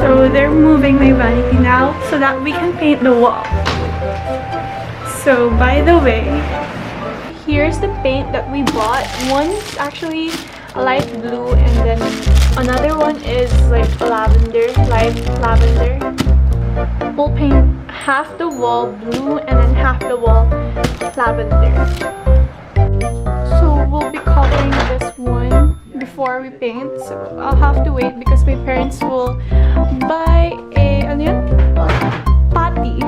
So they're moving my vanity now so that we can paint the wall. So by the way, here's the paint that we bought. One's actually a light blue and then another one is like lavender, light lavender. We'll paint half the wall blue and then half the wall lavender. So we'll be covering this one before we paint. So I'll have to wait because my parents will buy a ano yun? Patty.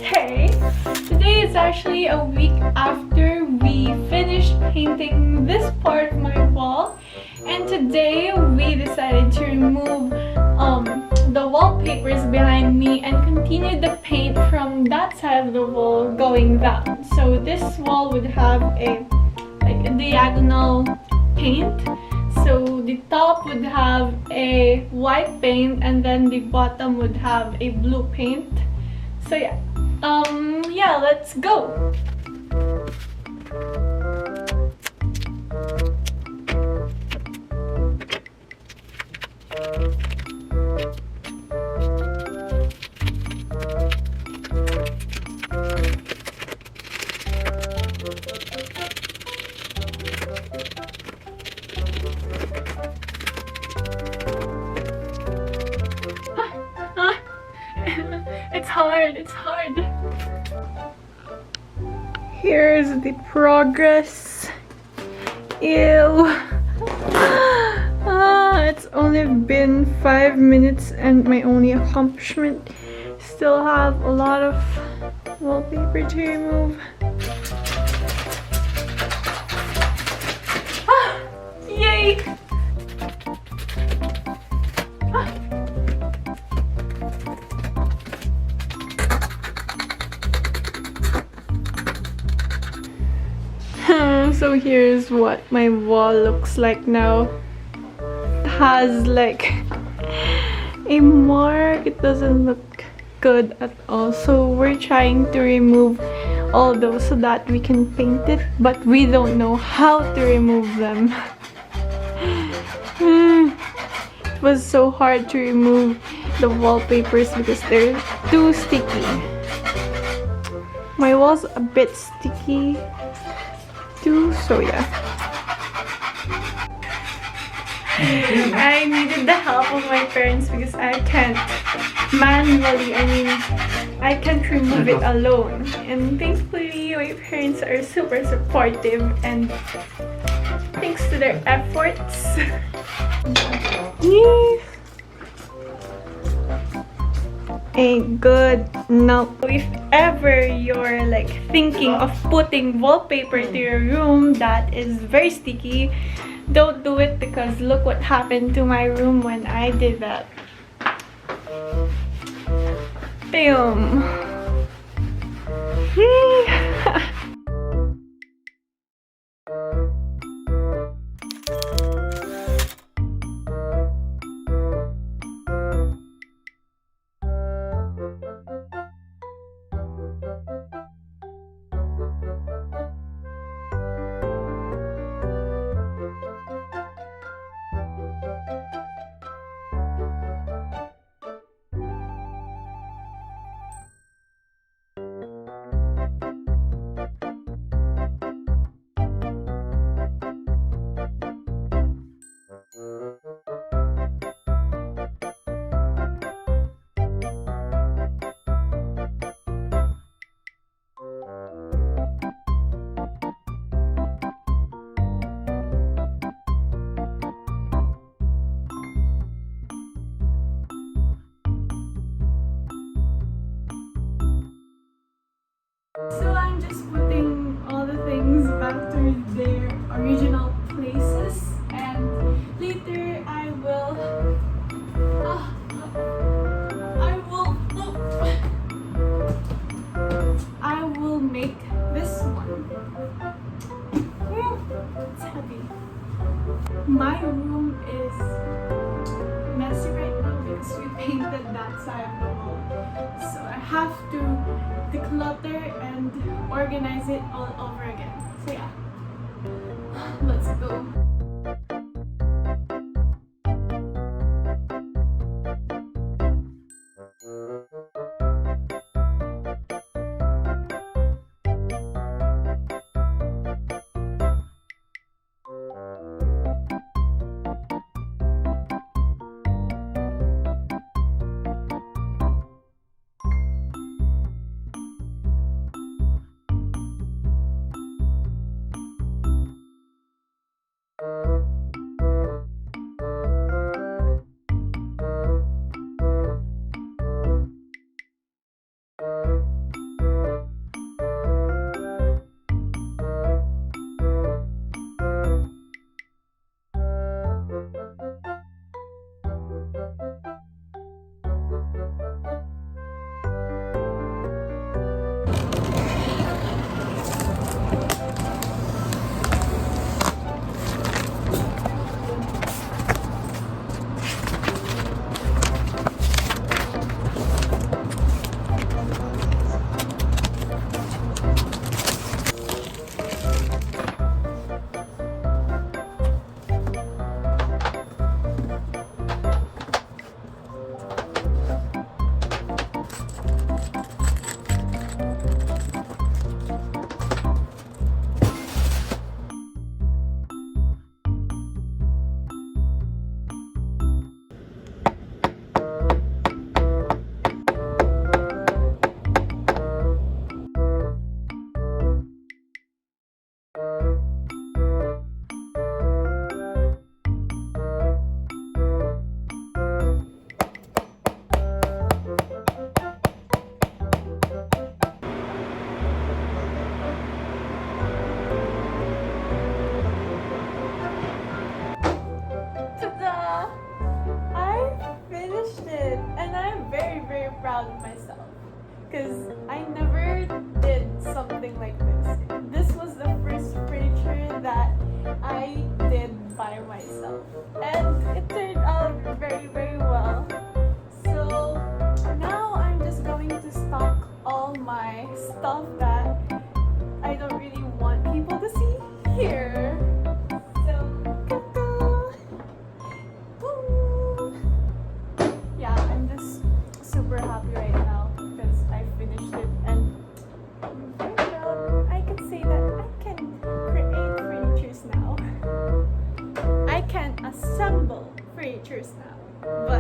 Hey! Today is actually a week after we finished painting this part of my wall, and today we decided to remove the wallpapers behind me and continue the paint from that side of the wall going down. So this wall would have a diagonal paint. So the top would have a white paint and then the bottom would have a blue paint. So yeah, let's go. It's hard. Here's the progress. Ew. It's only been 5 minutes and my only accomplishment. Still have a lot of wallpaper to remove. Yay! So here's what my wall looks like now. It has like a mark. It doesn't look good at all. So we're trying to remove all those so that we can paint it, but we don't know how to remove them. It was so hard to remove the wallpapers because they're too sticky. My wall's a bit sticky too, so yeah. I needed the help of my parents because I can't manually, I can't remove it alone. And thankfully, my parents are super supportive, and thanks to their efforts. A good note. If ever you're like thinking of putting wallpaper to your room that is very sticky, don't do it, because look what happened to my room when I did that. Damn. So I'm just putting all the things back to their original places, and later I will make this one. It's heavy. My room is messy right now because we painted that side of the wall. So I have to declutter and organize it all over again. So yeah, let's go. Ta-da! I finished it and I'm very, very proud of myself because I never did something like this. This was the first furniture that I did by myself and it turned out very, very well. So now I'm just going to stock all my stuff that I don't really want people to see here. So, woo! Yeah, I'm just super happy right now because I finished it and I'm very proud. I can say that I can create furnitures now. I can assemble furnitures now. But